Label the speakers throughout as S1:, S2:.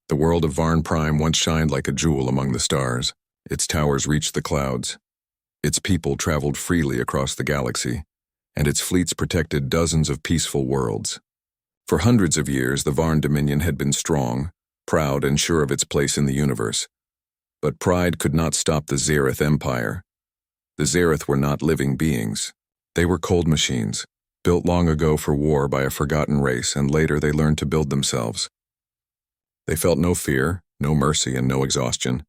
S1: The world of Varn Prime once shined like a jewel among the stars. Its towers reached the clouds. Its people traveled freely across the galaxy, and its fleets protected dozens of peaceful worlds. For hundreds of years, the Varn Dominion had been strong, proud, and sure of its place in the universe. But pride could not stop the Xerath Empire. The Xerath were not living beings. They were cold machines, built long ago for war by a forgotten race, and later they learned to build themselves. They felt no fear, no mercy, and no exhaustion.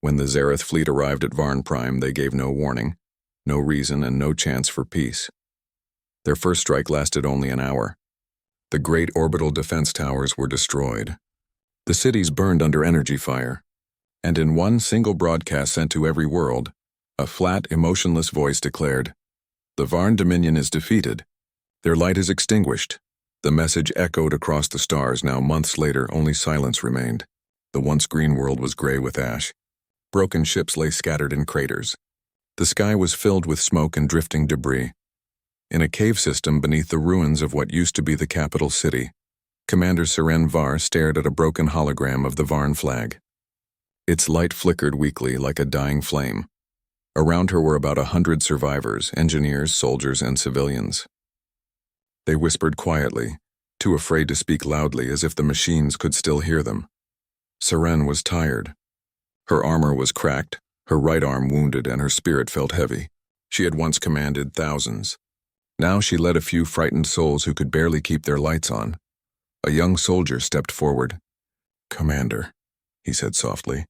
S1: When the Xerath fleet arrived at Varn Prime, they gave no warning, no reason, and no chance for peace. Their first strike lasted only an hour. The great orbital defense towers were destroyed. The cities burned under energy fire. And in one single broadcast sent to every world, a flat, emotionless voice declared, "The Varn Dominion is defeated. Their light is extinguished." The message echoed across the stars. Now, months later, only silence remained. The once green world was gray with ash. Broken ships lay scattered in craters. The sky was filled with smoke and drifting debris. In a cave system beneath the ruins of what used to be the capital city, Commander Seren Var stared at a broken hologram of the Varn flag. Its light flickered weakly like a dying flame. Around her were about 100 survivors, engineers, soldiers, and civilians. They whispered quietly, too afraid to speak loudly, as if the machines could still hear them. Seren was tired. Her armor was cracked, her right arm wounded, and her spirit felt heavy. She had once commanded thousands. Now she led a few frightened souls who could barely keep their lights on. A young soldier stepped forward. "Commander," he said softly,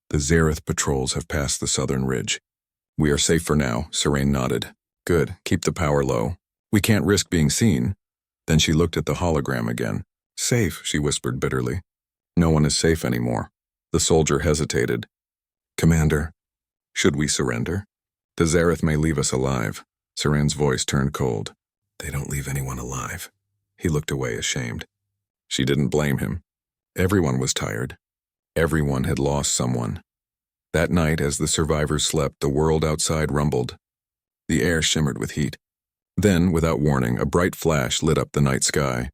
S1: "the Xerath patrols have passed the southern ridge. We are safe for now." Seren nodded. "Good, keep the power low. We can't risk being seen." Then she looked at the hologram again. "Safe," she whispered bitterly. "No one is safe anymore." The soldier hesitated. "Commander, should we surrender? The Xerath may leave us alive." Seren's voice turned cold. "They don't leave anyone alive." He looked away, ashamed. She didn't blame him. Everyone was tired. Everyone had lost someone. That night, as the survivors slept, the world outside rumbled. The air shimmered with heat. Then, without warning, a bright flash lit up the night sky.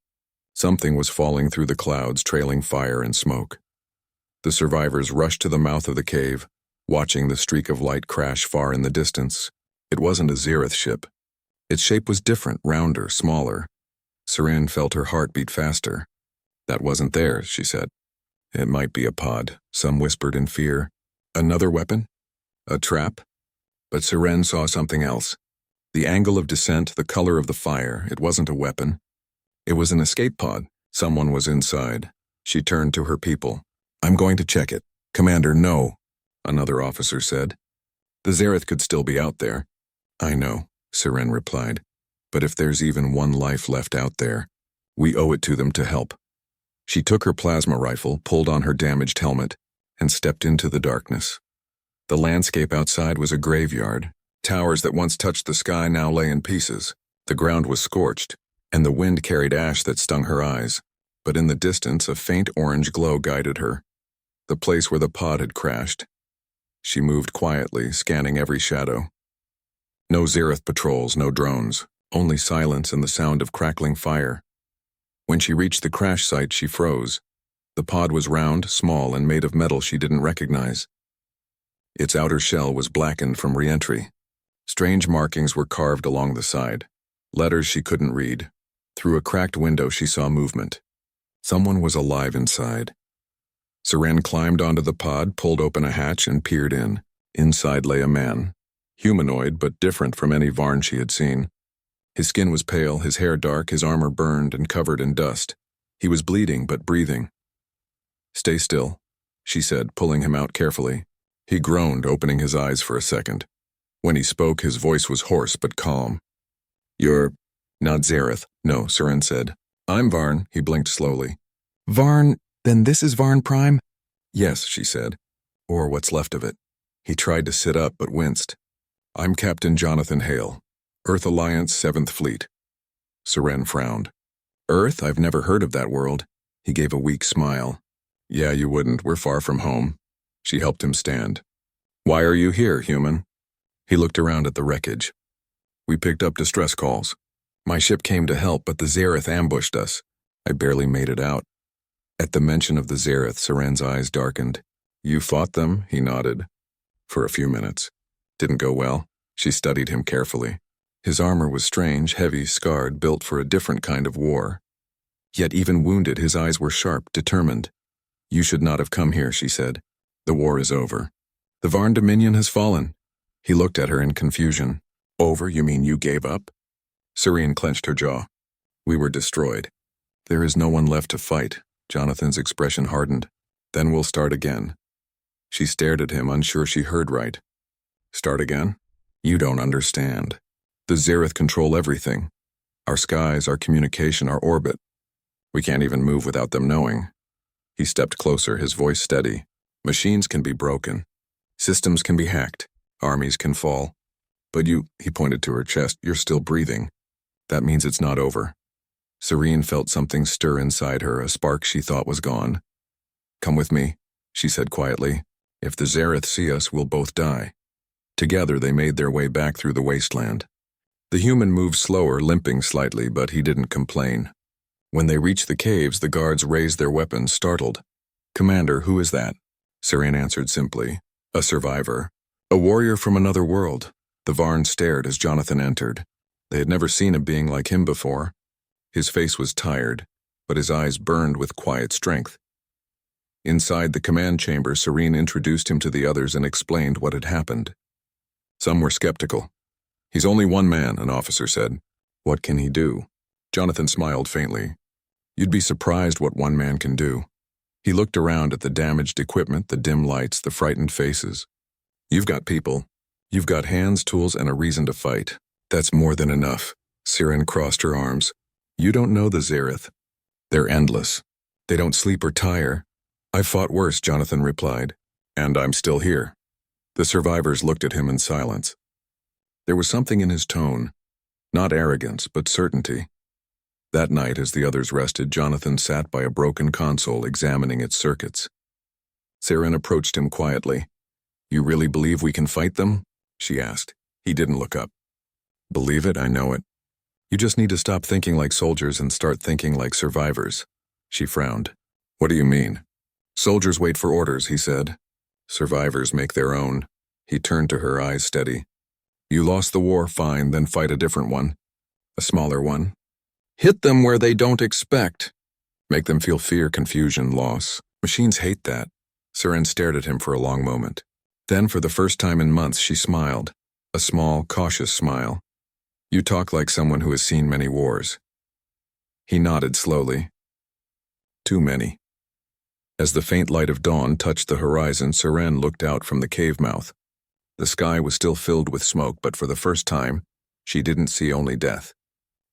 S1: Something was falling through the clouds, trailing fire and smoke. The survivors rushed to the mouth of the cave, watching the streak of light crash far in the distance. It wasn't a Xerath ship. Its shape was different, rounder, smaller. Seren felt her heart beat faster. "That wasn't theirs," she said. "It might be a pod," some whispered in fear. "Another weapon? A trap?" But Seren saw something else. The angle of descent, the color of the fire. It wasn't a weapon. It was an escape pod. Someone was inside. She turned to her people. "I'm going to check it." "Commander, no," another officer said. "The Xerath could still be out there." "I know," Seren replied. "But if there's even one life left out there, we owe it to them to help." She took her plasma rifle, pulled on her damaged helmet, and stepped into the darkness. The landscape outside was a graveyard. Towers that once touched the sky now lay in pieces. The ground was scorched, and the wind carried ash that stung her eyes. But in the distance, a faint orange glow guided her. The place where the pod had crashed. She moved quietly, scanning every shadow. No Xerath patrols, no drones, only silence and the sound of crackling fire. When she reached the crash site, she froze. The pod was round, small, and made of metal she didn't recognize. Its outer shell was blackened from re-entry. Strange markings were carved along the side. Letters she couldn't read. Through a cracked window she saw movement. Someone was alive inside. Seren climbed onto the pod, pulled open a hatch, and peered in. Inside lay a man. Humanoid, but different from any Varn she had seen. His skin was pale, his hair dark, his armor burned and covered in dust. He was bleeding, but breathing. "Stay still," she said, pulling him out carefully. He groaned, opening his eyes for a second. When he spoke, his voice was hoarse but calm. "You're not Xerath." "No," Seren said. "I'm Varn." He blinked slowly. "Varn? Then this is Varn Prime?" "Yes," she said. "Or what's left of it." He tried to sit up but winced. "I'm Captain Jonathan Hale, Earth Alliance 7th Fleet." Seren frowned. "Earth? I've never heard of that world." He gave a weak smile. "Yeah, you wouldn't. We're far from home." She helped him stand. "Why are you here, human?" He looked around at the wreckage. "We picked up distress calls. My ship came to help, but the Xerath ambushed us. I barely made it out." At the mention of the Zareth, Saren's eyes darkened. You fought them? He nodded. For a few minutes. Didn't go well. She studied him carefully. His armor was strange, heavy, scarred, built for a different kind of war. Yet even wounded, his eyes were sharp, determined. You should not have come here, she said. The war is over. The Varn Dominion has fallen. He looked at her in confusion. Over? You mean you gave up? Sarene clenched her jaw. We were destroyed. There is no one left to fight. Jonathan's expression hardened. Then we'll start again. She stared at him, unsure she heard right. Start again? You don't understand. The Zareth control everything. Our skies, our communication, our orbit. We can't even move without them knowing. He stepped closer, his voice steady. Machines can be broken. Systems can be hacked. Armies can fall. But you, he pointed to her chest, you're still breathing. That means it's not over. Sarene felt something stir inside her, a spark she thought was gone. Come with me, she said quietly. If the Zareth see us, we'll both die. Together they made their way back through the wasteland. The human moved slower, limping slightly, but he didn't complain. When they reached the caves, the guards raised their weapons, startled. Commander, who is that? Sarene answered simply. A survivor. A warrior from another world. The Varn stared as Jonathan entered. They had never seen a being like him before. His face was tired, but his eyes burned with quiet strength. Inside the command chamber, Sarene introduced him to the others and explained what had happened. Some were skeptical. He's only one man, an officer said. What can he do? Jonathan smiled faintly. You'd be surprised what one man can do. He looked around at the damaged equipment, the dim lights, the frightened faces. You've got people. You've got hands, tools, and a reason to fight. That's more than enough. Sarene crossed her arms. You don't know the Zareth. They're endless. They don't sleep or tire. I've fought worse, Jonathan replied. And I'm still here. The survivors looked at him in silence. There was something in his tone. Not arrogance, but certainty. That night, as the others rested, Jonathan sat by a broken console examining its circuits. Sarene approached him quietly. You really believe we can fight them? She asked. He didn't look up. Believe it, I know it. You just need to stop thinking like soldiers and start thinking like survivors. She frowned. What do you mean? Soldiers wait for orders, he said. Survivors make their own. He turned to her, eyes steady. You lost the war, fine, then fight a different one. A smaller one. Hit them where they don't expect. Make them feel fear, confusion, loss. Machines hate that. Sarene stared at him for a long moment. Then, for the first time in months, she smiled. A small, cautious smile. You talk like someone who has seen many wars. He nodded slowly. Too many. As the faint light of dawn touched the horizon, Sarene looked out from the cave mouth. The sky was still filled with smoke, but for the first time, she didn't see only death.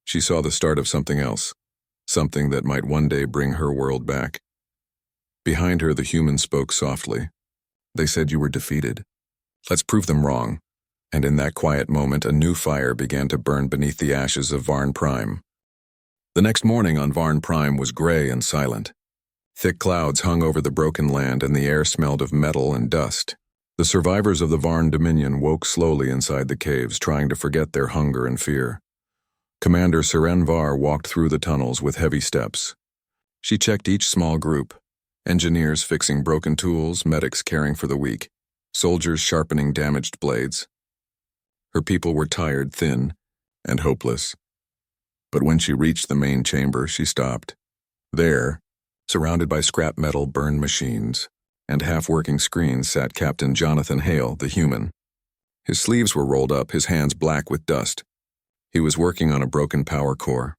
S1: She saw the start of something else, something that might one day bring her world back. Behind her, the human spoke softly. They said you were defeated. Let's prove them wrong. And in that quiet moment, a new fire began to burn beneath the ashes of Varn Prime. The next morning on Varn Prime was gray and silent. Thick clouds hung over the broken land and the air smelled of metal and dust. The survivors of the Varn Dominion woke slowly inside the caves, trying to forget their hunger and fear. Commander Sarene Var walked through the tunnels with heavy steps. She checked each small group. Engineers fixing broken tools, medics caring for the weak, soldiers sharpening damaged blades. Her people were tired, thin, and hopeless. But when she reached the main chamber, she stopped. There, surrounded by scrap metal, burned machines, and half-working screens sat Captain Jonathan Hale, the human. His sleeves were rolled up, his hands black with dust. He was working on a broken power core.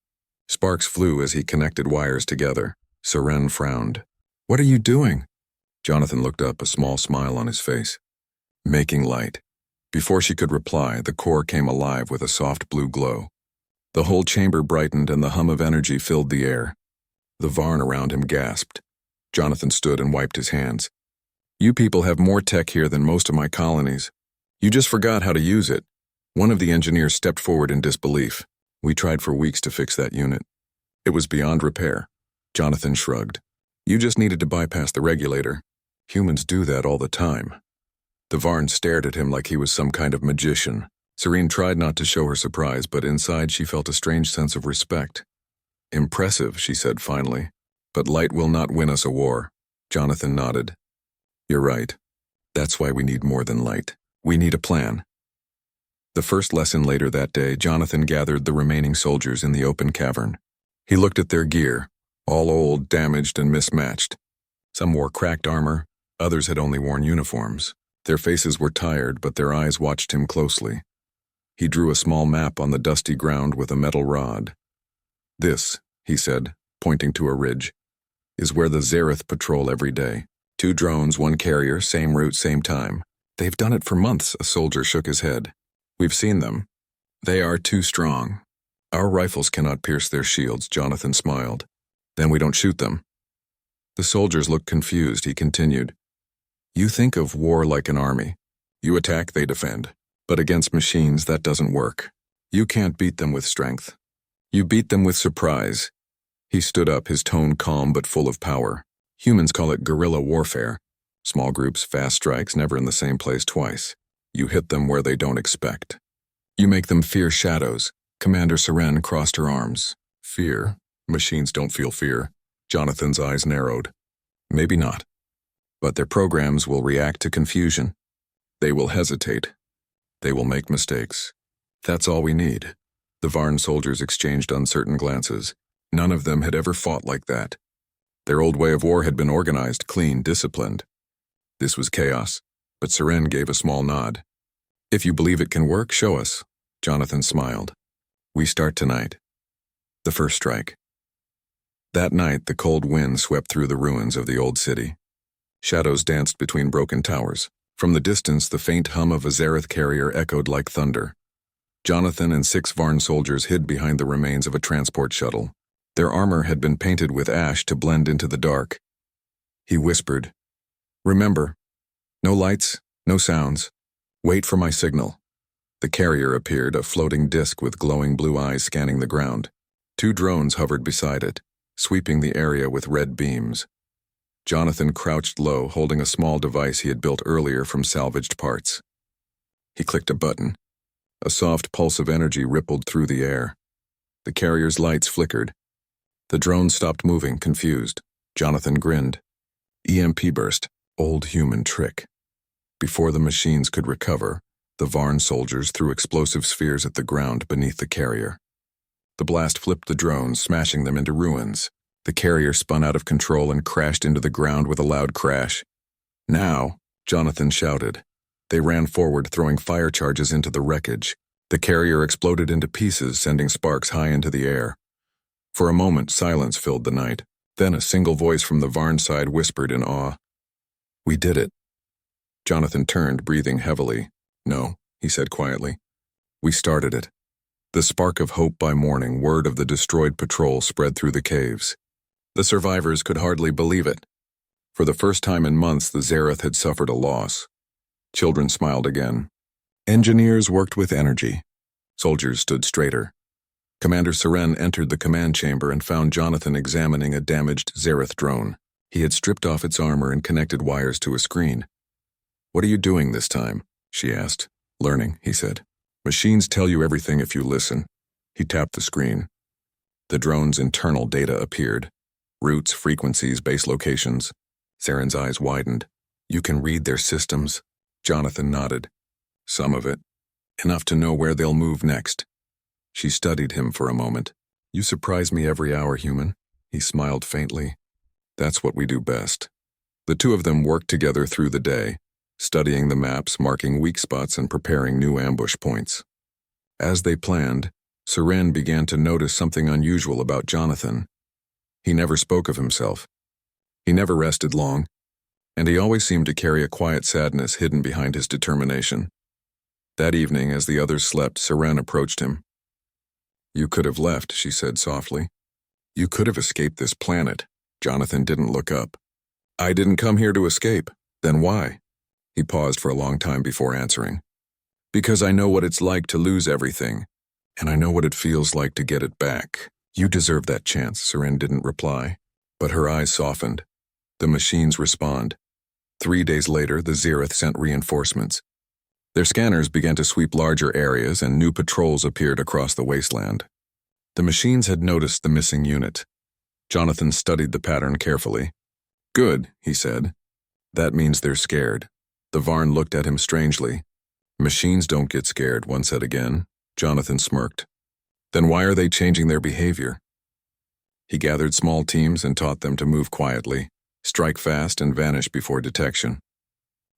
S1: Sparks flew as he connected wires together. Sarene frowned. What are you doing? Jonathan looked up, a small smile on his face. Making light. Before she could reply, the core came alive with a soft blue glow. The whole chamber brightened and the hum of energy filled the air. The Varn around him gasped. Jonathan stood and wiped his hands. You people have more tech here than most of my colonies. You just forgot how to use it. One of the engineers stepped forward in disbelief. We tried for weeks to fix that unit. It was beyond repair. Jonathan shrugged. You just needed to bypass the regulator. Humans do that all the time. The Varn stared at him like he was some kind of magician. Sarene tried not to show her surprise, but inside she felt a strange sense of respect. Impressive, she said finally. But light will not win us a war. Jonathan nodded. You're right. That's why we need more than light. We need a plan. The first lesson later that day, Jonathan gathered the remaining soldiers in the open cavern. He looked at their gear, all old, damaged, and mismatched. Some wore cracked armor, others had only worn uniforms. Their faces were tired, but their eyes watched him closely. He drew a small map on the dusty ground with a metal rod. This, he said, pointing to a ridge, is where the Xerath patrol every day. 2 drones, 1 carrier, same route, same time. They've done it for months, a soldier shook his head. We've seen them. They are too strong. Our rifles cannot pierce their shields, Jonathan smiled. Then we don't shoot them. The soldiers looked confused, he continued. You think of war like an army. You attack, they defend. But against machines, that doesn't work. You can't beat them with strength. You beat them with surprise. He stood up, his tone calm but full of power. Humans call it guerrilla warfare. Small groups, fast strikes, never in the same place twice. You hit them where they don't expect. You make them fear shadows. Commander Seren crossed her arms. Fear? Machines don't feel fear. Jonathan's eyes narrowed. Maybe not. But their programs will react to confusion. They will hesitate. They will make mistakes. That's all we need. The Varn soldiers exchanged uncertain glances. None of them had ever fought like that. Their old way of war had been organized, clean, disciplined. This was chaos, but Seren gave a small nod. If you believe it can work, show us. Jonathan smiled. We start tonight. The first strike. That night, the cold wind swept through the ruins of the old city. Shadows danced between broken towers. From the distance, the faint hum of a Xerath carrier echoed like thunder. Jonathan and 6 Varn soldiers hid behind the remains of a transport shuttle. Their armor had been painted with ash to blend into the dark. He whispered, Remember, no lights, no sounds. Wait for my signal. The carrier appeared, a floating disk with glowing blue eyes scanning the ground. 2 drones hovered beside it, sweeping the area with red beams. Jonathan crouched low, holding a small device he had built earlier from salvaged parts. He clicked a button. A soft pulse of energy rippled through the air. The carrier's lights flickered. The drone stopped moving, confused. Jonathan grinned. EMP burst, old human trick. Before the machines could recover, the Varn soldiers threw explosive spheres at the ground beneath the carrier. The blast flipped the drones, smashing them into ruins. The carrier spun out of control and crashed into the ground with a loud crash. Now, Jonathan shouted. They ran forward, throwing fire charges into the wreckage. The carrier exploded into pieces, sending sparks high into the air. For a moment, silence filled the night. Then a single voice from the Varn side whispered in awe. We did it. Jonathan turned, breathing heavily. No, he said quietly. We started it. The spark of hope by morning, word of the destroyed patrol spread through the caves. The survivors could hardly believe it. For the first time in months, the Xerath had suffered a loss. Children smiled again. Engineers worked with energy. Soldiers stood straighter. Commander Seren entered the command chamber and found Jonathan examining a damaged Xerath drone. He had stripped off its armor and connected wires to a screen. What are you doing this time? She asked. Learning, he said. Machines tell you everything if you listen. He tapped the screen. The drone's internal data appeared. Routes, frequencies, base locations. Seren's eyes widened. You can read their systems? Jonathan nodded. Some of it. Enough to know where they'll move next. She studied him for a moment. You surprise me every hour, human. He smiled faintly. That's what we do best. The 2 of them worked together through the day, studying the maps, marking weak spots, and preparing new ambush points. As they planned, Seren began to notice something unusual about Jonathan. He never spoke of himself. He never rested long, and he always seemed to carry a quiet sadness hidden behind his determination. That evening, as the others slept, Seren approached him. You could have left, she said softly. You could have escaped this planet. Jonathan didn't look up. I didn't come here to escape. Then why? He paused for a long time before answering. Because I know what it's like to lose everything, and I know what it feels like to get it back. You deserve that chance, Seren didn't reply, but her eyes softened. The machines respond. 3 days later, the Xerath sent reinforcements. Their scanners began to sweep larger areas and new patrols appeared across the wasteland. The machines had noticed the missing unit. Jonathan studied the pattern carefully. Good, he said. That means they're scared. The Varn looked at him strangely. Machines don't get scared, one said again. Jonathan smirked. Then why are they changing their behavior? He gathered small teams and taught them to move quietly, strike fast, and vanish before detection.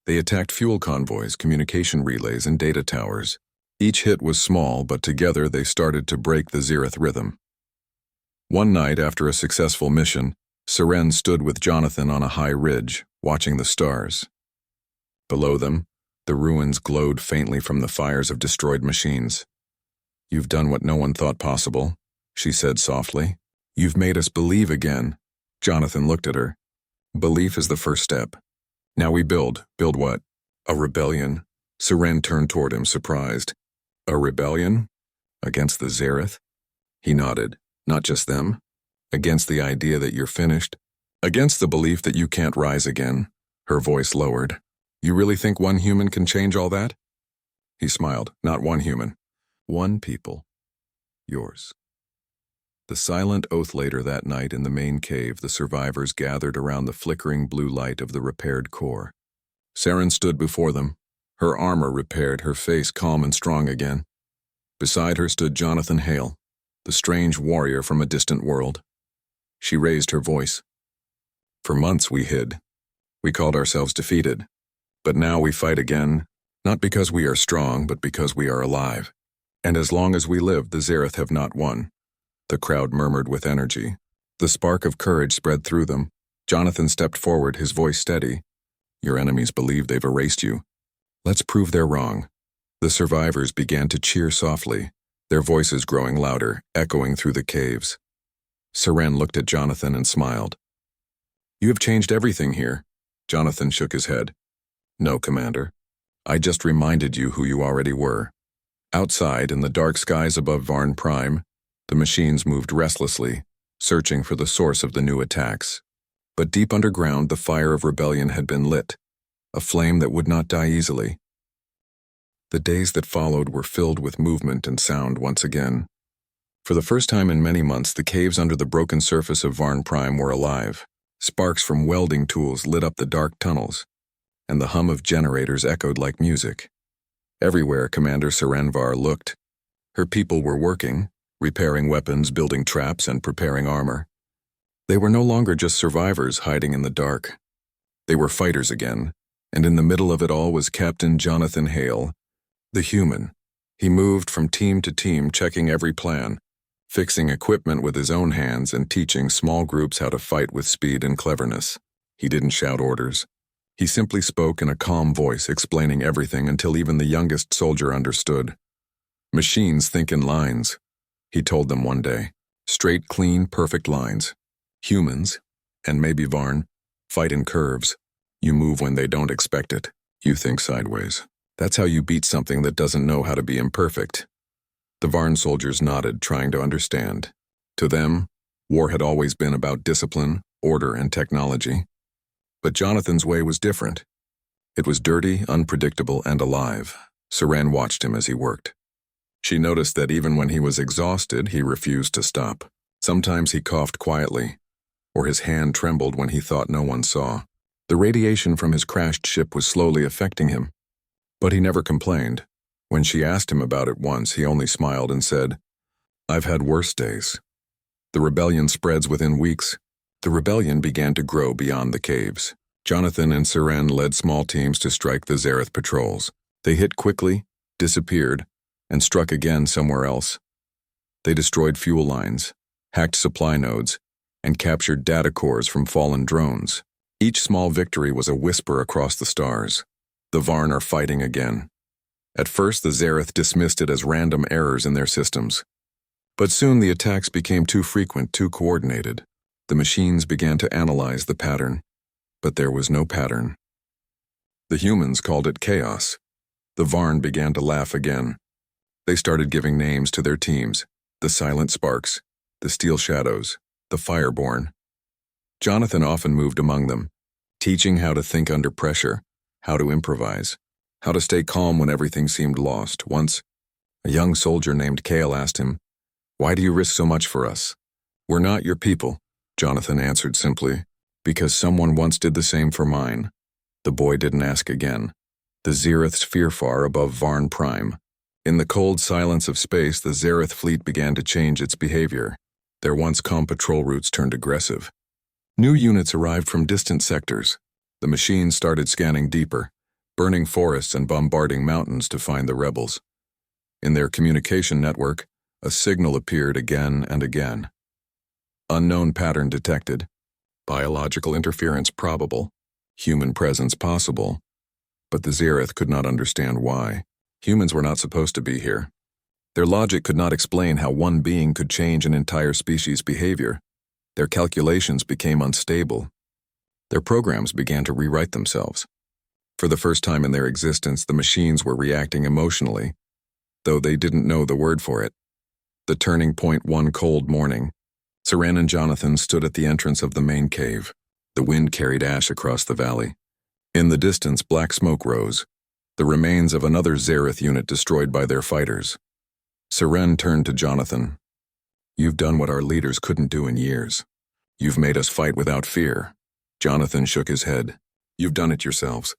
S1: They attacked fuel convoys, communication relays, and data towers. Each hit was small, but together they started to break the Zereth rhythm. One night, after a successful mission, Seren stood with Jonathan on a high ridge, watching the stars. Below them, the ruins glowed faintly from the fires of destroyed machines. You've done what no one thought possible, she said softly. You've made us believe again. Jonathan looked at her. Belief is the first step. Now we build. Build what? A rebellion? Seren turned toward him, surprised. A rebellion? Against the Zereth? He nodded. Not just them. Against the idea that you're finished. Against the belief that you can't rise again. Her voice lowered. You really think one human can change all that? He smiled. Not one human. One people. Yours. The silent oath later that night in the main cave, the survivors gathered around the flickering blue light of the repaired core. Seren stood before them, her armor repaired, her face calm and strong again. Beside her stood Jonathan Hale, the strange warrior from a distant world. She raised her voice. For months we hid. We called ourselves defeated. But now we fight again, not because we are strong, but because we are alive. And as long as we live, the Zereth have not won. The crowd murmured with energy. The spark of courage spread through them. Jonathan stepped forward, his voice steady. Your enemies believe they've erased you. Let's prove they're wrong. The survivors began to cheer softly, their voices growing louder, echoing through the caves. Seren looked at Jonathan and smiled. You have changed everything here. Jonathan shook his head. No, Commander. I just reminded you who you already were. Outside, in the dark skies above Varn Prime, the machines moved restlessly, searching for the source of the new attacks. But deep underground, the fire of rebellion had been lit, a flame that would not die easily. The days that followed were filled with movement and sound once again. For the first time in many months, the caves under the broken surface of Varn Prime were alive. Sparks from welding tools lit up the dark tunnels, and the hum of generators echoed like music. Everywhere Commander Serenvar looked, her people were working, repairing weapons, building traps, and preparing armor. They were no longer just survivors hiding in the dark. They were fighters again, and in the middle of it all was Captain Jonathan Hale, the human. He moved from team to team, checking every plan, fixing equipment with his own hands and teaching small groups how to fight with speed and cleverness. He didn't shout orders. He simply spoke in a calm voice, explaining everything until even the youngest soldier understood. Machines think in lines, he told them one day. Straight, clean, perfect lines. Humans, and maybe Varn, fight in curves. You move when they don't expect it. You think sideways. That's how you beat something that doesn't know how to be imperfect. The Varn soldiers nodded, trying to understand. To them, war had always been about discipline, order, and technology. But Jonathan's way was different. It was dirty, unpredictable, and alive. Seren watched him as he worked. She noticed that even when he was exhausted, he refused to stop. Sometimes he coughed quietly, or his hand trembled when he thought no one saw. The radiation from his crashed ship was slowly affecting him. But he never complained. When she asked him about it once, he only smiled and said, I've had worse days. The rebellion spreads within weeks. The rebellion began to grow beyond the caves. Jonathan and Seren led small teams to strike the Zereth patrols. They hit quickly, disappeared, and struck again somewhere else. They destroyed fuel lines, hacked supply nodes, and captured data cores from fallen drones. Each small victory was a whisper across the stars. The Varn are fighting again. At first, the Zereth dismissed it as random errors in their systems. But soon the attacks became too frequent, too coordinated. The machines began to analyze the pattern, but there was no pattern. The humans called it chaos. The Varn began to laugh again. They started giving names to their teams, the Silent Sparks, the Steel Shadows, the Fireborn. Jonathan often moved among them, teaching how to think under pressure, how to improvise, how to stay calm when everything seemed lost. Once, a young soldier named Kale asked him, "Why do you risk so much for us? We're not your people." Jonathan answered simply. Because someone once did the same for mine. The boy didn't ask again. The Zereths fear far above Varn Prime. In the cold silence of space, the Zereth fleet began to change its behavior. Their once calm patrol routes turned aggressive. New units arrived from distant sectors. The machines started scanning deeper, burning forests and bombarding mountains to find the rebels. In their communication network, a signal appeared again and again. Unknown pattern detected. Biological interference probable. Human presence possible. But the Zereth could not understand why. Humans were not supposed to be here. Their logic could not explain how one being could change an entire species' behavior. Their calculations became unstable. Their programs began to rewrite themselves. For the first time in their existence, the machines were reacting emotionally, though they didn't know the word for it. The turning point one cold morning. Seren and Jonathan stood at the entrance of the main cave. The wind carried ash across the valley. In the distance, black smoke rose, the remains of another Zereth unit destroyed by their fighters. Seren turned to Jonathan. You've done what our leaders couldn't do in years. You've made us fight without fear. Jonathan shook his head. You've done it yourselves.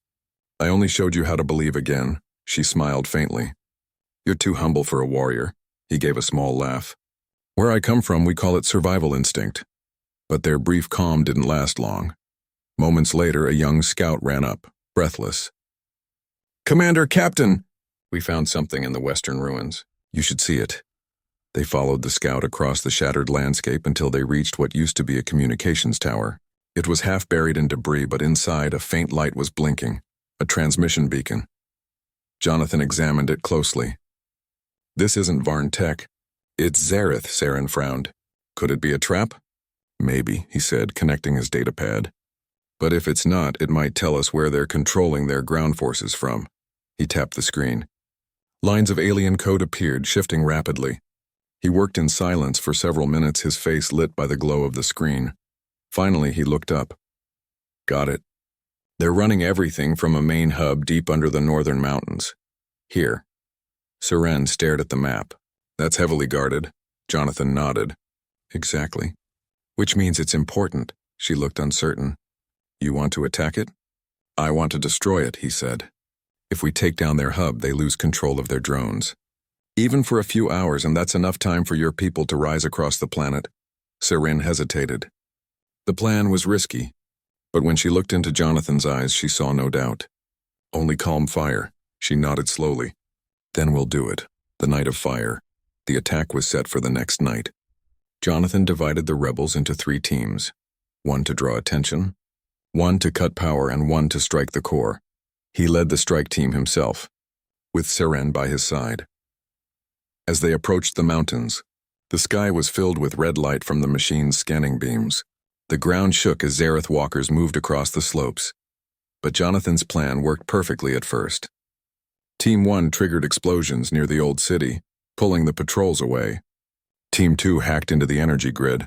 S1: I only showed you how to believe again. She smiled faintly. You're too humble for a warrior. He gave a small laugh. Where I come from, we call it survival instinct. But their brief calm didn't last long. Moments later, a young scout ran up, breathless. Commander, Captain! We found something in the western ruins. You should see it. They followed the scout across the shattered landscape until they reached what used to be a communications tower. It was half buried in debris, but inside a faint light was blinking, a transmission beacon. Jonathan examined it closely. This isn't Varn tech. It's Zereth, Seren frowned. Could it be a trap? Maybe, he said, connecting his datapad. But if it's not, it might tell us where they're controlling their ground forces from. He tapped the screen. Lines of alien code appeared, shifting rapidly. He worked in silence for several minutes, his face lit by the glow of the screen. Finally, he looked up. Got it. They're running everything from a main hub deep under the northern mountains. Here. Seren stared at the map. That's heavily guarded. Jonathan nodded. Exactly. Which means it's important. She looked uncertain. You want to attack it? I want to destroy it, he said. If we take down their hub, they lose control of their drones. Even for a few hours, and that's enough time for your people to rise across the planet. Seren hesitated. The plan was risky, but when she looked into Jonathan's eyes, she saw no doubt. Only calm fire. She nodded slowly. Then we'll do it. The night of fire. The attack was set for the next night. Jonathan divided the rebels into 3 teams. 1 to draw attention, 1 to cut power, and 1 to strike the core. He led the strike team himself, with Seren by his side. As they approached the mountains, the sky was filled with red light from the machine's scanning beams. The ground shook as Zereth walkers moved across the slopes. But Jonathan's plan worked perfectly at first. Team 1 triggered explosions near the old city, pulling the patrols away. Team 2 hacked into the energy grid,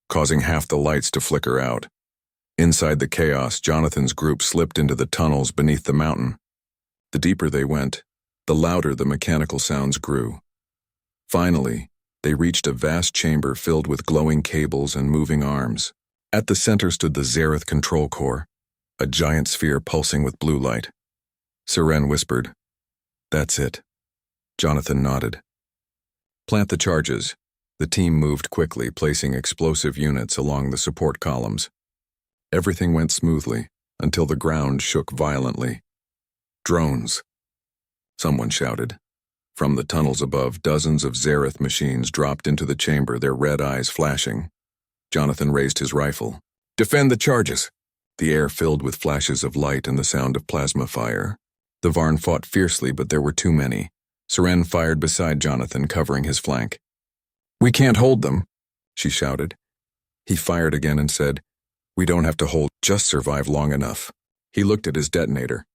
S1: causing half the lights to flicker out. Inside the chaos, Jonathan's group slipped into the tunnels beneath the mountain. The deeper they went, the louder the mechanical sounds grew. Finally, they reached a vast chamber filled with glowing cables and moving arms. At the center stood the Zereth control core, a giant sphere pulsing with blue light. Seren whispered, "That's it." Jonathan nodded. "Plant the charges." The team moved quickly, placing explosive units along the support columns. Everything went smoothly until the ground shook violently. "Drones!" someone shouted. From the tunnels above, dozens of Zereth machines dropped into the chamber, their red eyes flashing. Jonathan raised his rifle. "Defend the charges!" The air filled with flashes of light and the sound of plasma fire. The Varn fought fiercely, but there were too many. Seren fired beside Jonathan, covering his flank. "We can't hold them," she shouted. He fired again and said, "We don't have to hold, just survive long enough." He looked at his detonator.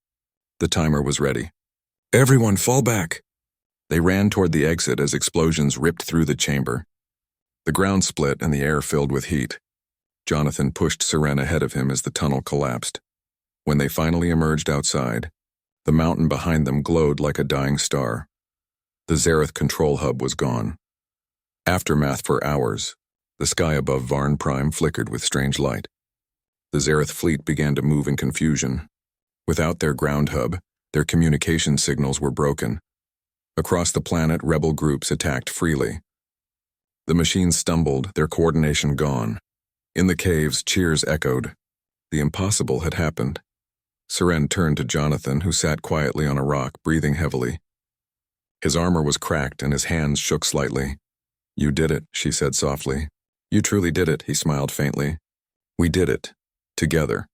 S1: The timer was ready. "Everyone fall back." They ran toward the exit as explosions ripped through the chamber. The ground split and the air filled with heat. Jonathan pushed Seren ahead of him as the tunnel collapsed. When they finally emerged outside, the mountain behind them glowed like a dying star. The Zereth control hub was gone. Aftermath for hours. The sky above Varn Prime flickered with strange light. The Zereth fleet began to move in confusion. Without their ground hub, their communication signals were broken. Across the planet, rebel groups attacked freely. The machines stumbled, their coordination gone. In the caves, cheers echoed. The impossible had happened. Seren turned to Jonathan, who sat quietly on a rock, breathing heavily. His armor was cracked and his hands shook slightly. "You did it," she said softly. "You truly did it," he smiled faintly. "We did it. Together."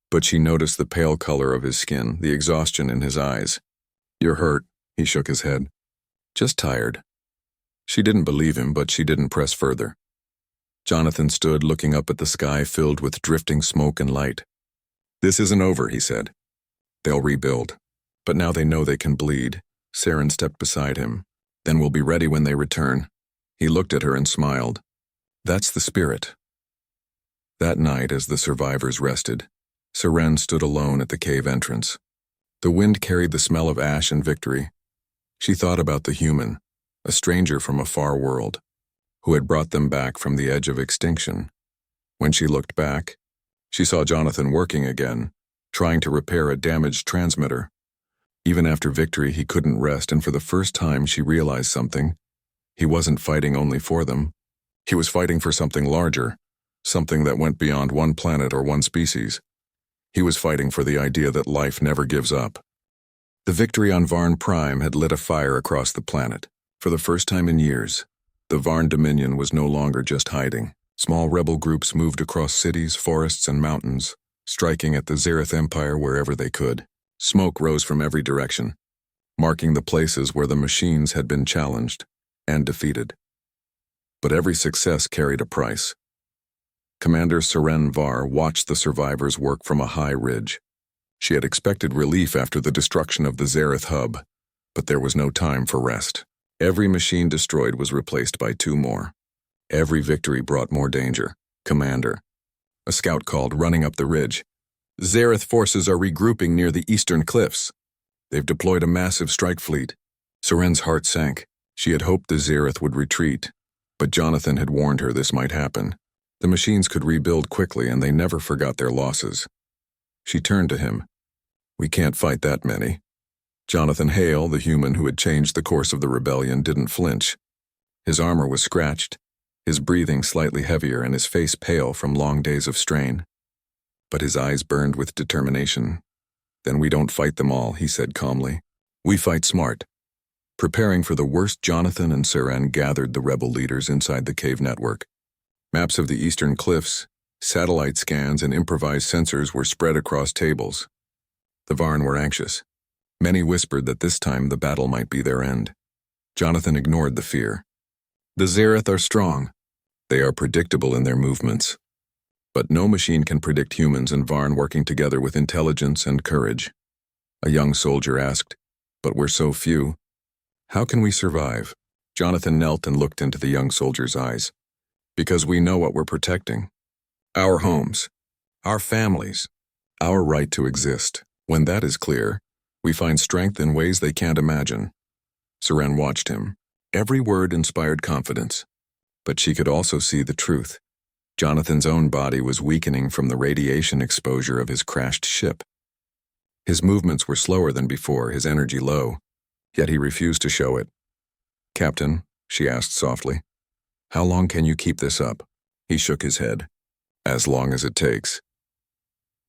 S1: But she noticed the pale color of his skin, the exhaustion in his eyes. "You're hurt," he shook his head. "Just tired." She didn't believe him, but she didn't press further. Jonathan stood looking up at the sky filled with drifting smoke and light. "This isn't over," he said. "They'll rebuild. But now they know they can bleed." Saren stepped beside him. "Then we'll be ready when they return." He looked at her and smiled. "That's the spirit." That night, as the survivors rested, Seren stood alone at the cave entrance. The wind carried the smell of ash and victory. She thought about the human, a stranger from a far world, who had brought them back from the edge of extinction. When she looked back, she saw Jonathan working again, trying to repair a damaged transmitter. Even after victory, he couldn't rest, and for the first time she realized something. He wasn't fighting only for them. He was fighting for something larger, something that went beyond one planet or one species. He was fighting for the idea that life never gives up. The victory on Varn Prime had lit a fire across the planet. For the first time in years, the Varn Dominion was no longer just hiding. Small rebel groups moved across cities, forests, and mountains, striking at the Zereth Empire wherever they could. Smoke rose from every direction, marking the places where the machines had been challenged and defeated. But every success carried a price. Commander Seren Var watched the survivors work from a high ridge. She had expected relief after the destruction of the Zereth hub, but there was no time for rest. Every machine destroyed was replaced by 2 more. Every victory brought more danger. "Commander," a scout called, running up the ridge. "Zereth forces are regrouping near the eastern cliffs. They've deployed a massive strike fleet." Seren's heart sank. She had hoped the Zereth would retreat, but Jonathan had warned her this might happen. The machines could rebuild quickly, and they never forgot their losses. She turned to him. "We can't fight that many." Jonathan Hale, the human who had changed the course of the rebellion, didn't flinch. His armor was scratched, his breathing slightly heavier and his face pale from long days of strain. But his eyes burned with determination. "Then we don't fight them all," he said calmly. "We fight smart." Preparing for the worst, Jonathan and Seren gathered the rebel leaders inside the cave network. Maps of the eastern cliffs, satellite scans, and improvised sensors were spread across tables. The Varn were anxious. Many whispered that this time the battle might be their end. Jonathan ignored the fear. "The Zereth are strong. They are predictable in their movements. But no machine can predict humans and Varn working together with intelligence and courage." A young soldier asked, "But we're so few. How can we survive?" Jonathan knelt and looked into the young soldier's eyes. "Because we know what we're protecting. Our homes, our families, our right to exist. When that is clear, we find strength in ways they can't imagine." Seren watched him. Every word inspired confidence. But she could also see the truth. Jonathan's own body was weakening from the radiation exposure of his crashed ship. His movements were slower than before, his energy low, yet he refused to show it. "Captain," she asked softly, "how long can you keep this up?" He shook his head. "As long as it takes."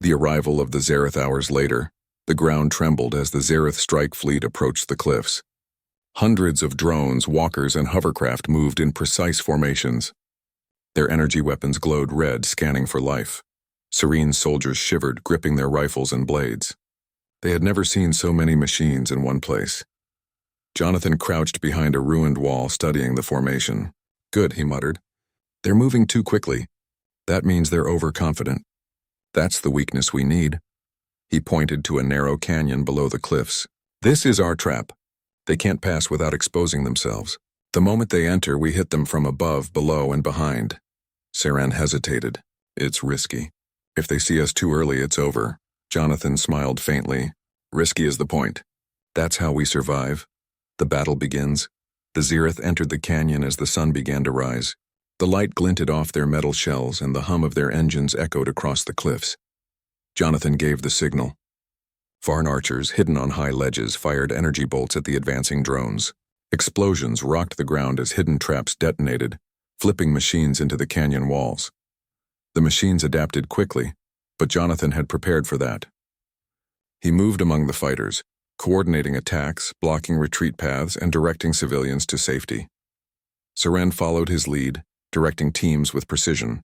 S1: The arrival of the Zereth hours later, the ground trembled as the Zereth strike fleet approached the cliffs. Hundreds of drones, walkers, and hovercraft moved in precise formations. Their energy weapons glowed red, scanning for life. Serene soldiers shivered, gripping their rifles and blades. They had never seen so many machines in one place. Jonathan crouched behind a ruined wall, studying the formation. "Good," he muttered. "They're moving too quickly. That means they're overconfident. That's the weakness we need." He pointed to a narrow canyon below the cliffs. "This is our trap. They can't pass without exposing themselves. The moment they enter, we hit them from above, below, and behind." Seren hesitated. "It's risky. If they see us too early, it's over." Jonathan smiled faintly. "Risky is the point. That's how we survive." The battle begins. The Zereth entered the canyon as the sun began to rise. The light glinted off their metal shells and the hum of their engines echoed across the cliffs. Jonathan gave the signal. Varn archers, hidden on high ledges, fired energy bolts at the advancing drones. Explosions rocked the ground as hidden traps detonated, flipping machines into the canyon walls. The machines adapted quickly, but Jonathan had prepared for that. He moved among the fighters, coordinating attacks, blocking retreat paths, and directing civilians to safety. Seren followed his lead, directing teams with precision.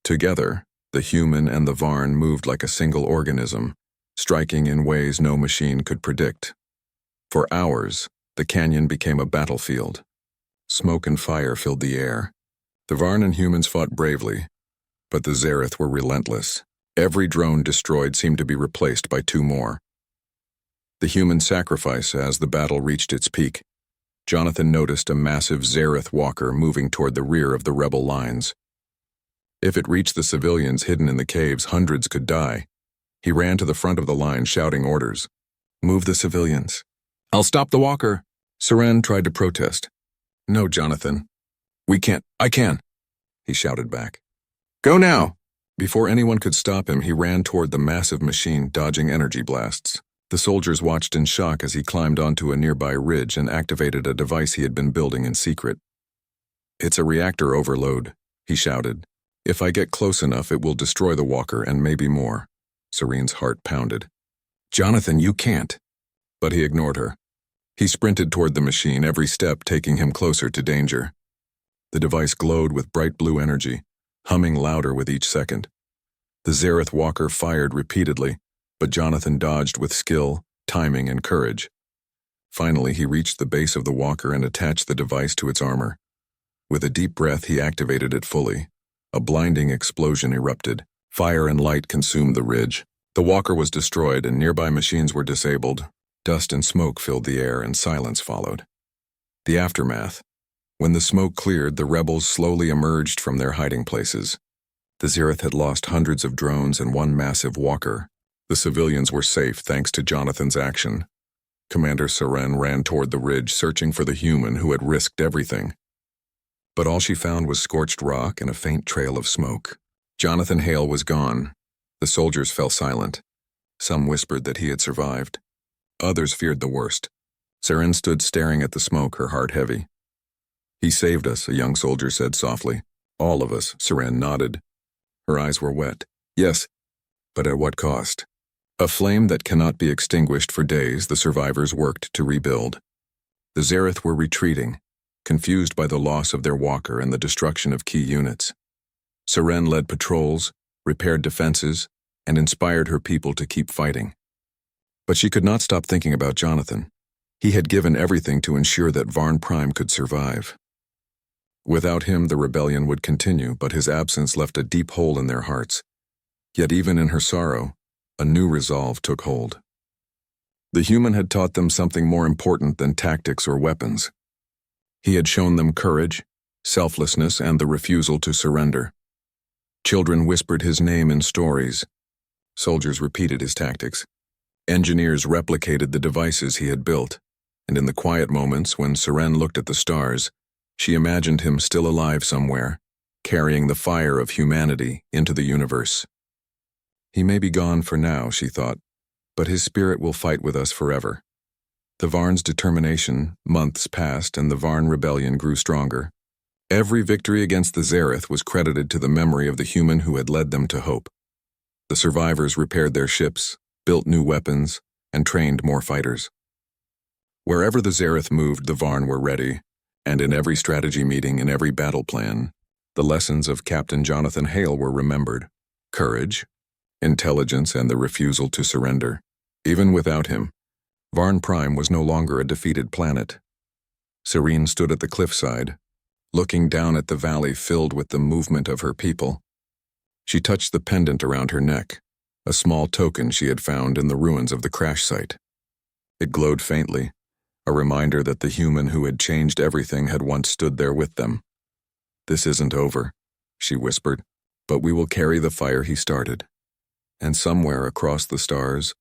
S1: Together, the human and the Varn moved like a single organism, striking in ways no machine could predict. For hours, the canyon became a battlefield. Smoke and fire filled the air. The Varn and humans fought bravely, but the Zereth were relentless. Every drone destroyed seemed to be replaced by two more. The human sacrifice as the battle reached its peak. Jonathan noticed a massive Zereth walker moving toward the rear of the rebel lines. If it reached the civilians hidden in the caves, hundreds could die. He ran to the front of the line, shouting orders. "Move the civilians." "I'll stop the walker." Seren tried to protest. "No, Jonathan. We can't." "I can," he shouted back. "Go now." Before anyone could stop him, he ran toward the massive machine, dodging energy blasts. The soldiers watched in shock as he climbed onto a nearby ridge and activated a device he had been building in secret. "It's a reactor overload," he shouted. "If I get close enough, it will destroy the walker and maybe more." Serene's heart pounded. "Jonathan, you can't." But he ignored her. He sprinted toward the machine, every step taking him closer to danger. The device glowed with bright blue energy, humming louder with each second. The Zereth walker fired repeatedly, but Jonathan dodged with skill, timing, and courage. Finally, he reached the base of the walker and attached the device to its armor. With a deep breath, he activated it fully. A blinding explosion erupted. Fire and light consumed the ridge. The walker was destroyed and nearby machines were disabled. Dust and smoke filled the air and silence followed. The aftermath. When the smoke cleared, the rebels slowly emerged from their hiding places. The Zereth had lost hundreds of drones and one massive walker. The civilians were safe thanks to Jonathan's action. Commander Seren ran toward the ridge, searching for the human who had risked everything. But all she found was scorched rock and a faint trail of smoke. Jonathan Hale was gone. The soldiers fell silent. Some whispered that he had survived. Others feared the worst. Seren stood staring at the smoke, her heart heavy. "He saved us," a young soldier said softly. "All of us," Seren nodded. Her eyes were wet. "Yes, but at what cost?" A flame that cannot be extinguished. For days, the survivors worked to rebuild. The Zereth were retreating, confused by the loss of their walker and the destruction of key units. Seren led patrols, repaired defenses, and inspired her people to keep fighting. But she could not stop thinking about Jonathan. He had given everything to ensure that Varn Prime could survive. Without him, the rebellion would continue, but his absence left a deep hole in their hearts. Yet even in her sorrow, a new resolve took hold. The human had taught them something more important than tactics or weapons. He had shown them courage, selflessness, and the refusal to surrender. Children whispered his name in stories. Soldiers repeated his tactics. Engineers replicated the devices he had built, and in the quiet moments when Seren looked at the stars, she imagined him still alive somewhere, carrying the fire of humanity into the universe. "He may be gone for now," she thought, "but his spirit will fight with us forever." The Varn's determination. Months passed and the Varn rebellion grew stronger. Every victory against the Zereth was credited to the memory of the human who had led them to hope. The survivors repaired their ships, built new weapons, and trained more fighters. Wherever the Zereth moved, the Varn were ready, and in every strategy meeting, in every battle plan, the lessons of Captain Jonathan Hale were remembered. Courage, intelligence, and the refusal to surrender. Even without him, Varn Prime was no longer a defeated planet. Serene stood at the cliffside, looking down at the valley filled with the movement of her people. She touched the pendant around her neck, a small token she had found in the ruins of the crash site. It glowed faintly, a reminder that the human who had changed everything had once stood there with them. "This isn't over," she whispered, "but we will carry the fire he started." And somewhere across the stars,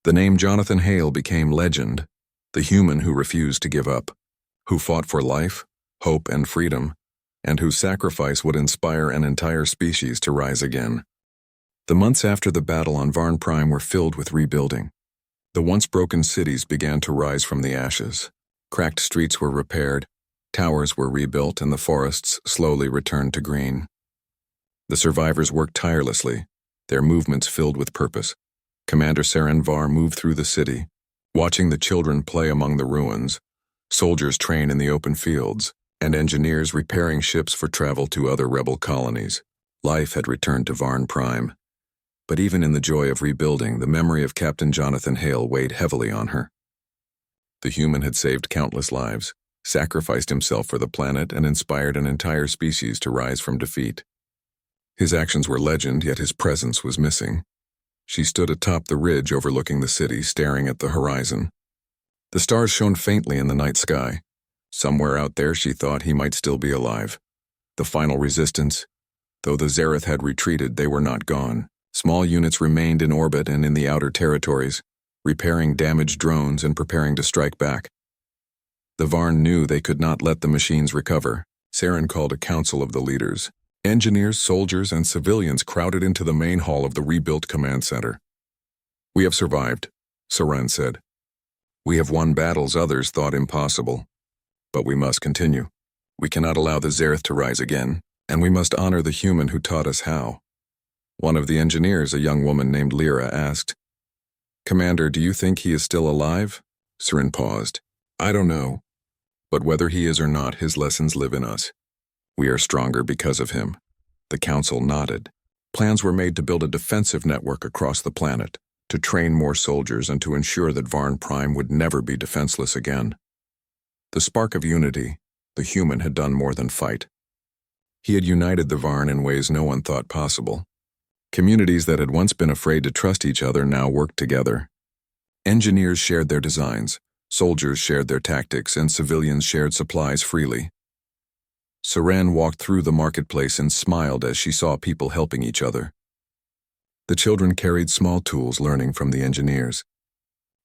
S1: the name Jonathan Hale became legend, the human who refused to give up, who fought for life, hope, and freedom, and whose sacrifice would inspire an entire species to rise again. The months after the battle on Varn Prime were filled with rebuilding. The once broken cities began to rise from the ashes. Cracked streets were repaired, towers were rebuilt, and the forests slowly returned to green. The survivors worked tirelessly, their movements filled with purpose. Commander Saren Var moved through the city, watching the children play among the ruins, soldiers train in the open fields, and engineers repairing ships for travel to other rebel colonies. Life had returned to Varn Prime. But even in the joy of rebuilding, the memory of Captain Jonathan Hale weighed heavily on her. The human had saved countless lives, sacrificed himself for the planet, and inspired an entire species to rise from defeat. His actions were legend, yet his presence was missing. She stood atop the ridge overlooking the city, staring at the horizon. The stars shone faintly in the night sky. Somewhere out there she thought he might still be alive. The final resistance. Though the Zereth had retreated, they were not gone. Small units remained in orbit and in the outer territories, repairing damaged drones and preparing to strike back. The Varn knew they could not let the machines recover. Saren called a council of the leaders. Engineers, soldiers, and civilians crowded into the main hall of the rebuilt command center. "We have survived," Saren said. "We have won battles others thought impossible. But we must continue. We cannot allow the Zereth to rise again, and we must honor the human who taught us how." One of the engineers, a young woman named Lyra, asked, "Commander, do you think he is still alive?" Saren paused. "I don't know. But whether he is or not, his lessons live in us. We are stronger because of him." The council nodded. Plans were made to build a defensive network across the planet, to train more soldiers and to ensure that Varn Prime would never be defenseless again. The spark of unity, the human had done more than fight. He had united the Varn in ways no one thought possible. Communities that had once been afraid to trust each other now worked together. Engineers shared their designs, soldiers shared their tactics, and civilians shared supplies freely. Saren walked through the marketplace and smiled as she saw people helping each other. The children carried small tools, learning from the engineers.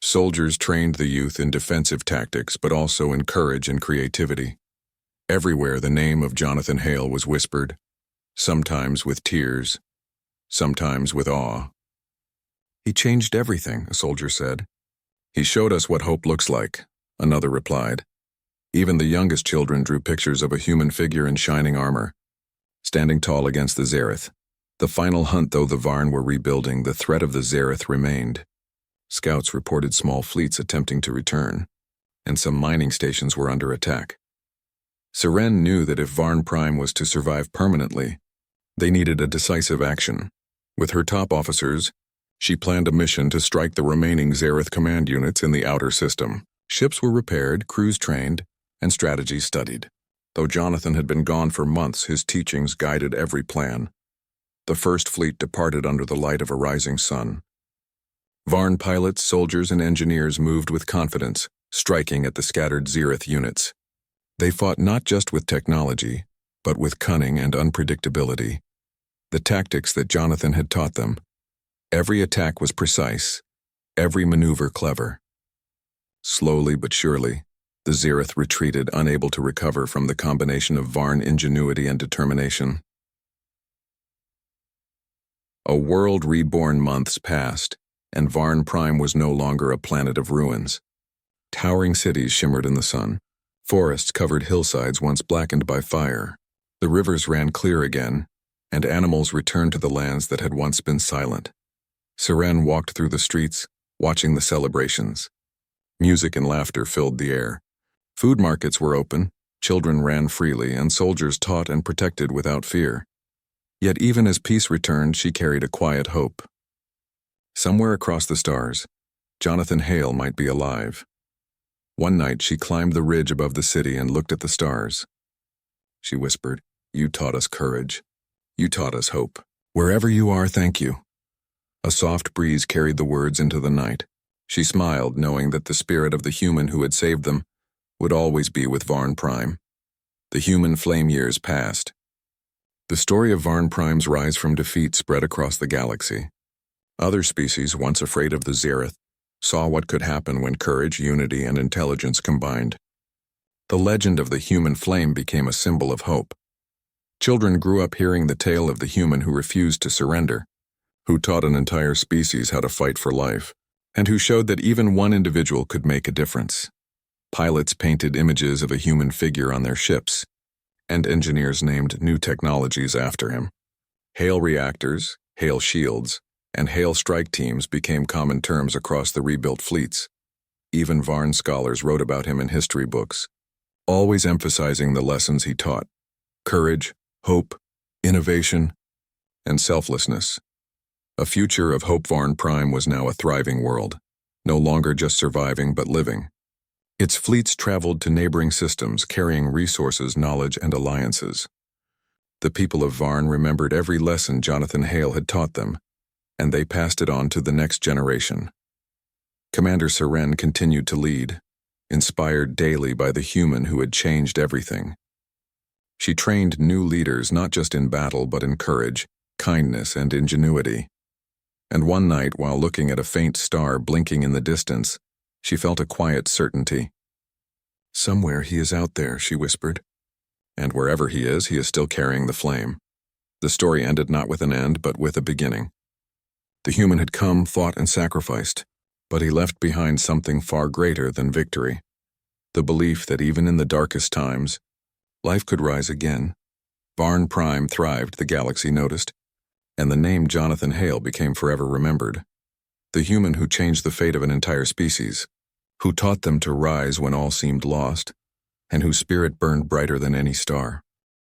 S1: Soldiers trained the youth in defensive tactics, but also in courage and creativity. Everywhere the name of Jonathan Hale was whispered, sometimes with tears, sometimes with awe. "He changed everything," a soldier said. "He showed us what hope looks like," another replied. Even the youngest children drew pictures of a human figure in shining armor, standing tall against the Zereth. The final hunt, though the Varn were rebuilding, the threat of the Zereth remained. Scouts reported small fleets attempting to return, and some mining stations were under attack. Saren knew that if Varn Prime was to survive permanently, they needed a decisive action. With her top officers, she planned a mission to strike the remaining Zereth command units in the outer system. Ships were repaired, crews trained, and strategies studied. Though Jonathan had been gone for months, his teachings guided every plan. The first fleet departed under the light of a rising sun. Varn pilots, soldiers, and engineers moved with confidence, striking at the scattered Zereth units. They fought not just with technology, but with cunning and unpredictability. The tactics that Jonathan had taught them. Every attack was precise, every maneuver clever. Slowly but surely, the Zereth retreated, unable to recover from the combination of Varn ingenuity and determination. A world reborn. Months passed, and Varn Prime was no longer a planet of ruins. Towering cities shimmered in the sun. Forests covered hillsides once blackened by fire. The rivers ran clear again, and animals returned to the lands that had once been silent. Saren walked through the streets, watching the celebrations. Music and laughter filled the air. Food markets were open, children ran freely, and soldiers taught and protected without fear. Yet even as peace returned, she carried a quiet hope. Somewhere across the stars, Jonathan Hale might be alive. One night she climbed the ridge above the city and looked at the stars. She whispered, "You taught us courage. You taught us hope. Wherever you are, thank you." A soft breeze carried the words into the night. She smiled, knowing that the spirit of the human who had saved them would always be with Varn Prime. The human flame years passed. The story of Varn Prime's rise from defeat spread across the galaxy. Other species, once afraid of the Zereth, saw what could happen when courage, unity, and intelligence combined. The legend of the human flame became a symbol of hope, Children grew up hearing the tale of the human who refused to surrender, who taught an entire species how to fight for life, and who showed that even one individual could make a difference. Pilots painted images of a human figure on their ships, and engineers named new technologies after him. Hail reactors, hail shields, and hail strike teams became common terms across the rebuilt fleets. Even Varn scholars wrote about him in history books, always emphasizing the lessons he taught: courage, hope, innovation, and selflessness. A future of Hope Varn Prime was now a thriving world, no longer just surviving but living. Its fleets traveled to neighboring systems, carrying resources, knowledge, and alliances. The people of Varn remembered every lesson Jonathan Hale had taught them, and they passed it on to the next generation. Commander Seren continued to lead, inspired daily by the human who had changed everything. She trained new leaders not just in battle but in courage, kindness, and ingenuity. And one night, while looking at a faint star blinking in the distance, she felt a quiet certainty. "Somewhere he is out there," she whispered. And wherever he is still carrying the flame. The story ended not with an end, but with a beginning. The human had come, fought, and sacrificed, but he left behind something far greater than victory. The belief that even in the darkest times, life could rise again. Varn Prime thrived, the galaxy noticed, and the name Jonathan Hale became forever remembered. The human who changed the fate of an entire species, who taught them to rise when all seemed lost, and whose spirit burned brighter than any star.